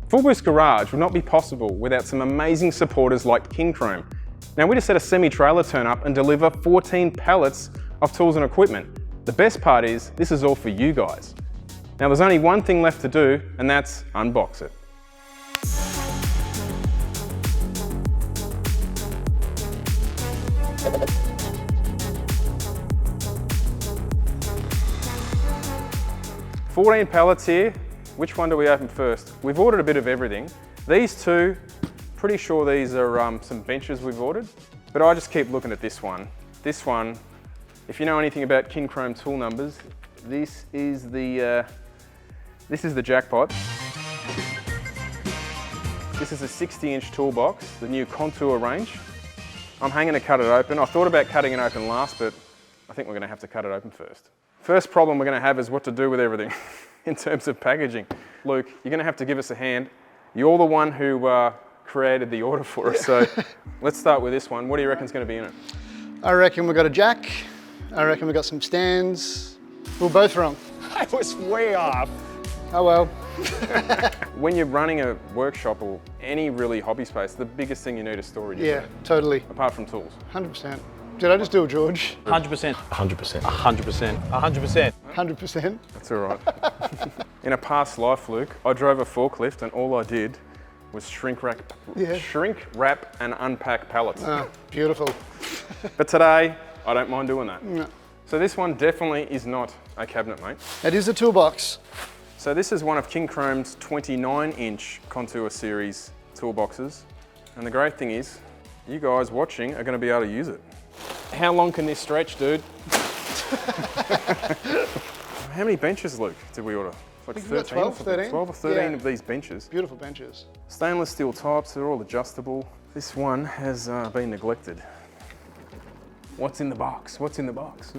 FullBOOST Garage would not be possible without some amazing supporters like Kincrome. Now, we just had a semi-trailer turn up and deliver 14 pallets of tools and equipment. The best part is, this is all for you guys. Now, there's only one thing left to do, and that's unbox it. $14 pallets here. Which one do we open first? We've ordered a bit of everything. These two, pretty sure these are some benches we've ordered, but I just keep looking at this one. This one, if you know anything about Kincrome tool numbers, this is the jackpot. This is a 60-inch toolbox, the new Contour range. I'm hanging to cut it open. I thought about cutting it open last, but I think we're gonna have to cut it open first. First problem we're gonna have is what to do with everything in terms of packaging. Luke, you're gonna have to give us a hand. You're the one who created the order for us, so let's start with this one. What do you reckon is gonna be in it? I reckon we've got a jack. I reckon we've got some stands. We're both wrong. I was way off. Oh well. When you're running a workshop or any really hobby space, the biggest thing you need is storage. Yeah, totally. Apart from tools. 100%. Did I just do it, George? 100%. 100%. 100%. 100%. 100%. That's all right. In a past life, Luke, I drove a forklift and all I did was shrink wrap and unpack pallets. Oh, beautiful. But today, I don't mind doing that. No. So this one definitely is not a cabinet, mate. It is a toolbox. So this is one of Kincrome's 29-inch Contour series toolboxes. And the great thing is, you guys watching are going to be able to use it. How long can this stretch, dude? How many benches, Luke, did we order? Like 13, 12 or 13 of these benches. Beautiful benches. Stainless steel types, they're all adjustable. This one has been neglected. What's in the box? What's in the box?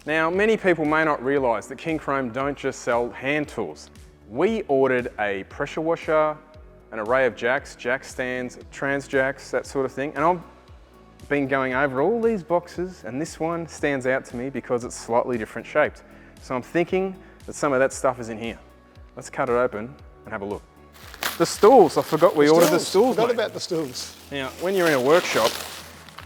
Now, many people may not realise that Kincrome don't just sell hand tools. We ordered a pressure washer, an array of jacks, jack stands, trans jacks, that sort of thing. And I've been going over all these boxes, and this one stands out to me because it's slightly different shaped. So I'm thinking that some of that stuff is in here. Let's cut it open and have a look. The stools, I forgot we ordered the stools. Forgot about the stools. Now, when you're in a workshop,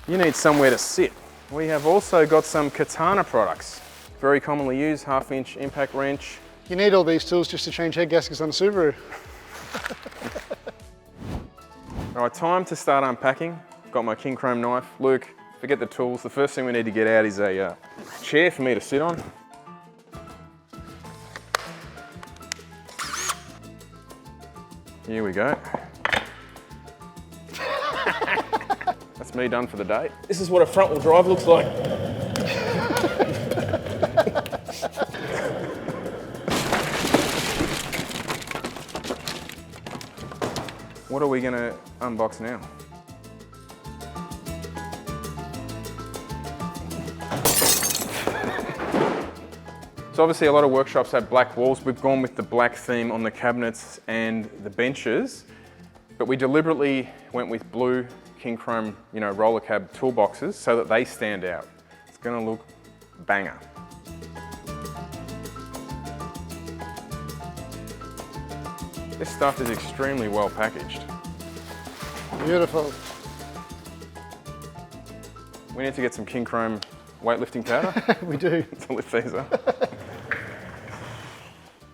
you need somewhere to sit. We have also got some Katana products, very commonly used, 1/2-inch impact wrench. You need all these tools just to change head gaskets on a Subaru. All right, time to start unpacking. Got my Kincrome knife. Luke, forget the tools. The first thing we need to get out is a chair for me to sit on. Here we go. That's me done for the day. This is what a front wheel drive looks like. What are we gonna unbox now? So obviously a lot of workshops have black walls. We've gone with the black theme on the cabinets and the benches, but we deliberately went with blue Kincrome, roller cab toolboxes so that they stand out. It's gonna look banger. This stuff is extremely well packaged. Beautiful. We need to get some Kincrome weightlifting powder. We do. To lift these up.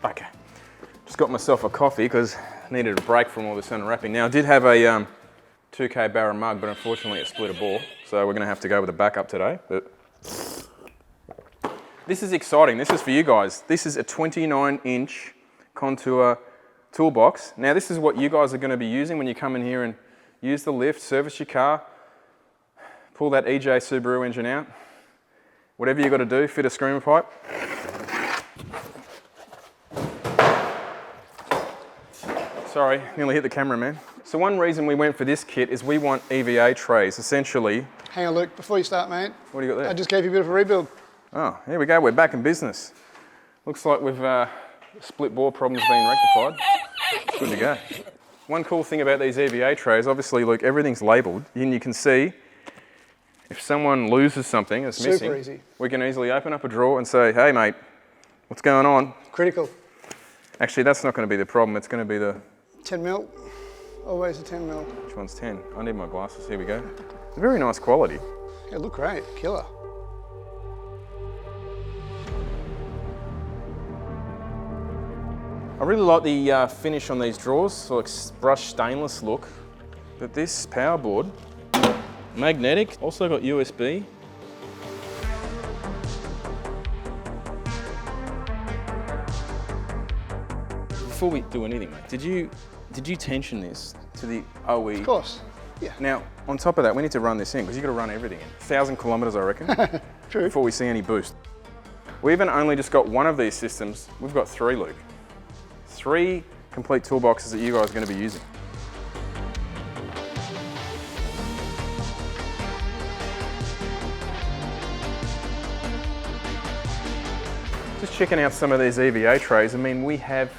Okay, just got myself a coffee because I needed a break from all this unwrapping. Now I did have a 2K Barra mug, but unfortunately it split a bore, so we're gonna have to go with a backup today. But this is exciting, this is for you guys. This is a 29-inch Contour toolbox. Now this is what you guys are gonna be using when you come in here and use the lift, service your car, pull that EJ Subaru engine out. Whatever you got to do, fit a screamer pipe. Sorry, nearly hit the camera, man. So one reason we went for this kit is we want EVA trays, essentially. Hang on, Luke, before you start, mate. What do you got there? I just gave you a bit of a rebuild. Oh, here we go, we're back in business. Looks like we've split bore problems being rectified. Good to go. One cool thing about these EVA trays, obviously, look, everything's labelled, and you can see if someone loses something that's missing, easy. We can easily open up a drawer and say, hey mate, what's going on? Critical. Actually, that's not going to be the problem, it's going to be the 10 mil, always a 10 mil. Which one's 10? I need my glasses, here we go. Very nice quality. Yeah, look great, killer. I really like the finish on these drawers, so like brushed stainless look. But this power board, magnetic, also got USB. Before we do anything, mate, did you tension this to the OE? Of course, yeah. Now, on top of that, we need to run this in because you've got to run everything in. 1,000 kilometres, I reckon, True. before we see any boost. We haven't only just got one of these systems, we've got 3, Luke. 3 complete toolboxes that you guys are going to be using. Just checking out some of these EVA trays, I mean, we have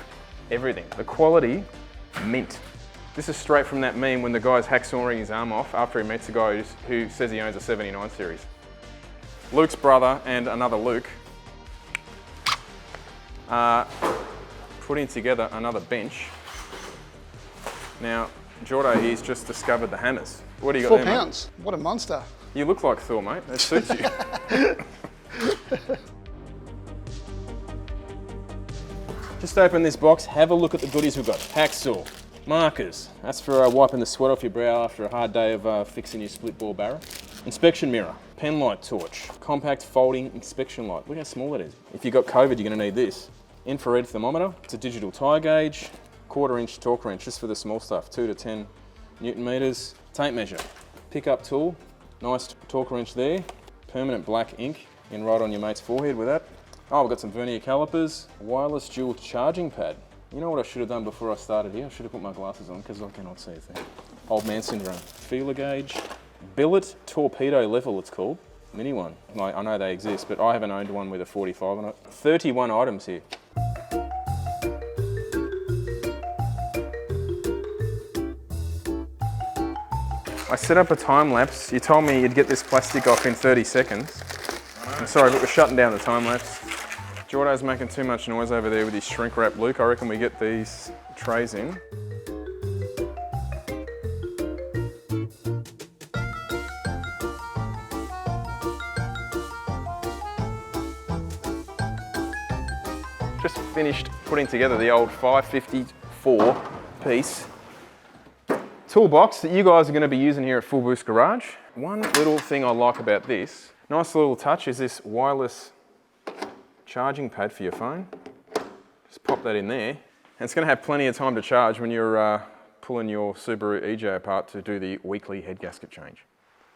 everything. The quality, mint. This is straight from that meme when the guy's hacksawing his arm off after he meets a guy who says he owns a 79 series. Luke's brother and another Luke are putting together another bench. Now, Jordo here's just discovered the hammers. What do you got 4 there, pounds, what a monster. mate? You look like Thor, mate. That suits you. Just open this box, have a look at the goodies we've got. Hacksaw, markers. That's for wiping the sweat off your brow after a hard day of fixing your split bore barrel. Inspection mirror, pen light torch, compact folding inspection light. Look how small that is. If you've got COVID, you're gonna need this. Infrared thermometer, it's a digital tie gauge, 1/4 inch torque wrench, just for the small stuff, 2 to 10 Newton meters. Tape measure, pickup tool, nice torque wrench there, permanent black ink in right on your mate's forehead with that. Oh, we've got some vernier calipers, wireless dual charging pad. You know what I should have done before I started here? I should have put my glasses on because I cannot see a thing. Old man syndrome. Feeler gauge, billet torpedo level it's called, mini one. Like, I know they exist, but I haven't owned one with a 45 on it. 31 items here. I set up a time lapse. You told me you'd get this plastic off in 30 seconds. I'm sorry, but we're shutting down the time lapse. Jordo's making too much noise over there with his shrink wrap. Luke, I reckon we get these trays in. Just finished putting together the old 554 piece toolbox that you guys are going to be using here at FullBOOST Garage. One little thing I like about this, nice little touch, is this wireless charging pad for your phone. Just pop that in there. And it's going to have plenty of time to charge when you're pulling your Subaru EJ apart to do the weekly head gasket change.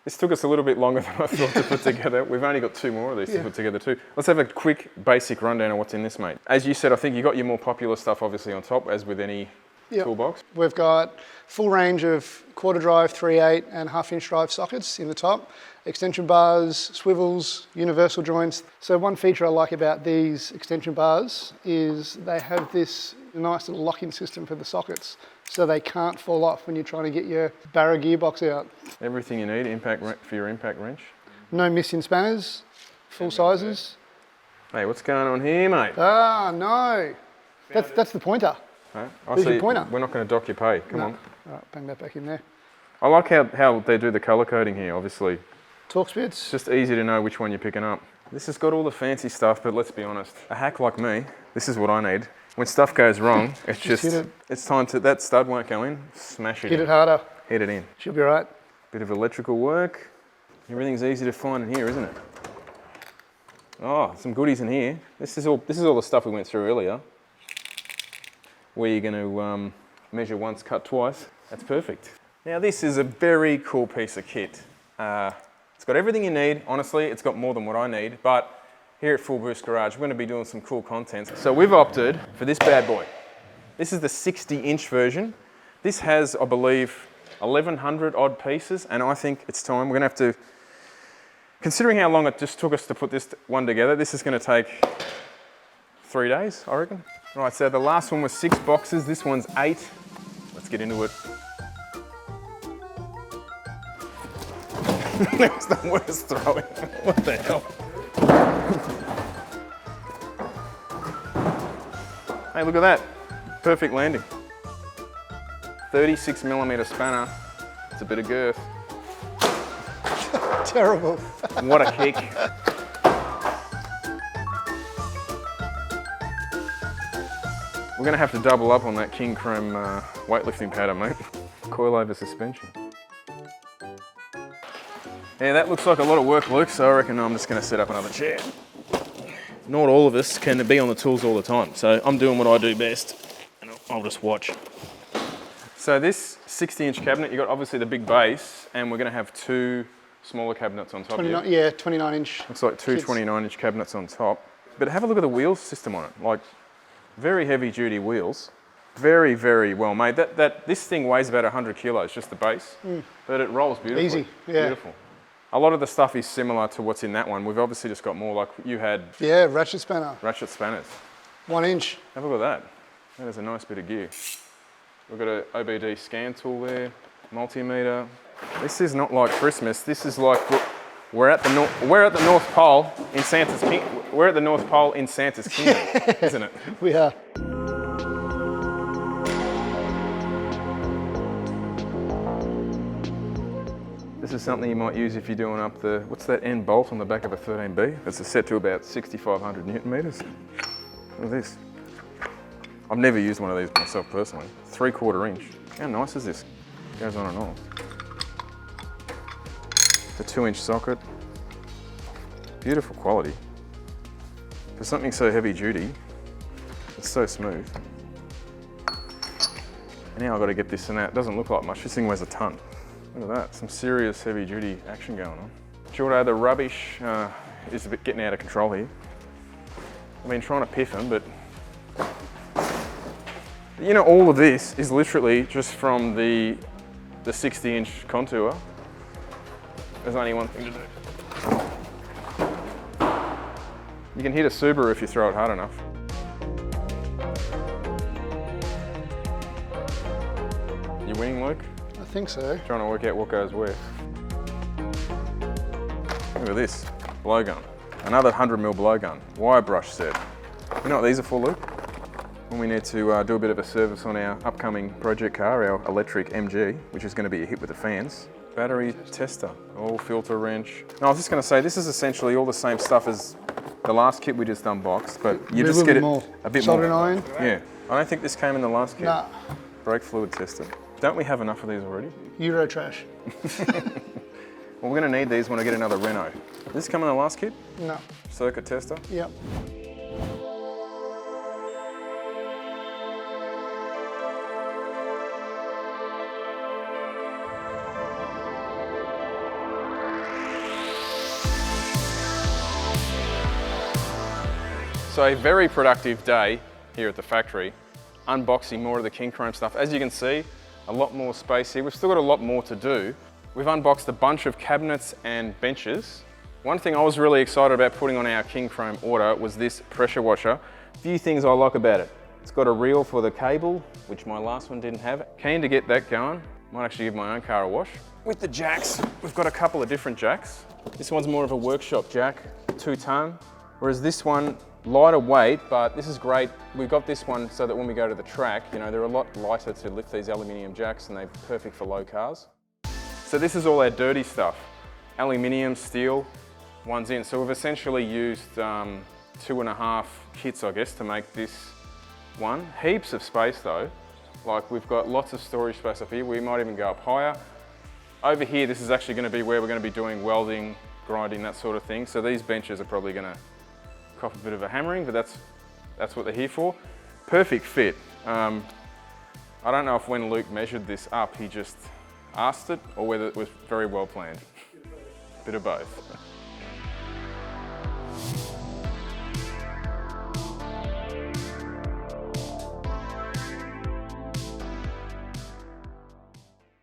This took us a little bit longer than I thought to put together. We've only got 2 more of these to put together too. Let's have a quick basic rundown of what's in this, mate. As you said, I think you got your more popular stuff obviously on top, as with any toolbox. We've got full range of 1/4 drive, 3/8 and 1/2 inch drive sockets in the top, extension bars, swivels, universal joints. So one feature I like about these extension bars is they have this nice little locking system for the sockets, so they can't fall off when you're trying to get your barra gearbox out. Everything you need for your impact wrench. No missing spanners, full sizes. Hey, what's going on here, mate? Ah, no. That's the pointer. Right. Where's your pointer? We're not going to dock your pay. Come on. All right, bang that back in there. I like how they do the colour coding here, obviously. Torque It's spits. just easy to know which one you're picking up. This has got all the fancy stuff, but let's be honest. A hack like me, this is what I need. When stuff goes wrong, it's just hit it. it's time to, that stud won't go in, smash it Hit in. it harder. Hit it in. She'll be right. Bit of electrical work. Everything's easy to find in here, isn't it? Oh, some goodies in here. This is all the stuff we went through earlier. Where you're going to measure once, cut twice. That's perfect. Now this is a very cool piece of kit. It's got everything you need. Honestly, it's got more than what I need, but here at FullBOOST Garage, we're going to be doing some cool content. So we've opted for this bad boy. This is the 60-inch version. This has, I believe, 1,100 odd pieces, and I think it's time. We're going to have to, considering how long it just took us to put this one together, this is going to take 3 days, I reckon. Right, so the last one was 6 boxes. This one's 8. Let's get into it. That was the worst throwing. What the hell? Hey, look at that. Perfect landing. 36mm spanner. It's a bit of girth. Terrible. What a kick. We're gonna have to double up on that Kincrome weightlifting pattern, mate. Coilover suspension. Yeah, that looks like a lot of work, Luke, so I reckon I'm just gonna set up another chair. Not all of us can be on the tools all the time, so I'm doing what I do best, and I'll just watch. So this 60-inch cabinet, you've got obviously the big base, and we're gonna have two smaller cabinets on top. 29, yeah, 29-inch. Looks like two 29-inch cabinets on top. But have a look at the wheel system on it. Like, very heavy-duty wheels. Very, very well made. This thing weighs about 100 kilos, just the base, but it rolls beautifully. Easy, yeah. Beautiful. A lot of the stuff is similar to what's in that one. We've obviously just got more, like you had. Yeah, ratchet spanner. Ratchet spanners. 1 inch. Have a look at that. That is a nice bit of gear. We've got an OBD scan tool there, multimeter. This is not like Christmas. This is like, we're at the North Pole in Santa's kingdom, isn't it? We are. This is something you might use if you're doing up the, what's that end bolt on the back of a 13B? It's set to about 6,500 Newton meters. Look at this. I've never used one of these myself personally. 3/4 inch. How nice is this? Goes on and off. The 2-inch socket. Beautiful quality. For something so heavy duty, it's so smooth. And now I've got to get this and that. It doesn't look like much. This thing weighs a ton. Look at that, some serious heavy duty action going on. Jordo, the rubbish is a bit getting out of control here. I've been trying to piff them, but you know, all of this is literally just from the 60-inch contour. There's only one thing to do. You can hit a Subaru if you throw it hard enough. You winning, Luke? I think so. Trying to work out what goes where. Look at this, blowgun. Another 100mm blowgun, wire brush set. You know what these are for, Luke? When we need to do a bit of a service on our upcoming project car, our electric MG, which is going to be a hit with the fans. Battery tester, all filter wrench. No, I was just going to say, this is essentially all the same stuff as the last kit we just unboxed, but you just get it a bit more. Soldering iron? Yeah, I don't think this came in the last kit. Nah. Brake fluid tester. Don't we have enough of these already? Euro trash. Well, we're going to need these when I get another Renault. Did this come in the last kit? No. Circuit tester? Yep. So a very productive day here at the factory, unboxing more of the Kincrome stuff. As you can see, a lot more space here. We've still got a lot more to do. We've unboxed a bunch of cabinets and benches. One thing I was really excited about putting on our Kincrome order was this pressure washer. A few things I like about it. It's got a reel for the cable, which my last one didn't have. Keen to get that going. Might actually give my own car a wash. With the jacks, we've got a couple of different jacks. This one's more of a workshop jack, 2-ton, whereas this one, lighter weight, but this is great. We've got this one so that when we go to the track, you know, they're a lot lighter to lift these aluminium jacks and they're perfect for low cars. So this is all our dirty stuff. Aluminium, steel, one's in. So we've essentially used 2.5 kits, I guess, to make this one. Heaps of space though. Like we've got lots of storage space up here. We might even go up higher. Over here, this is actually going to be where we're going to be doing welding, grinding, that sort of thing. So these benches are probably going to cop a bit of a hammering, but that's what they're here for. Perfect fit. I don't know if when Luke measured this up, he just asked it, or whether it was very well planned. Bit of both.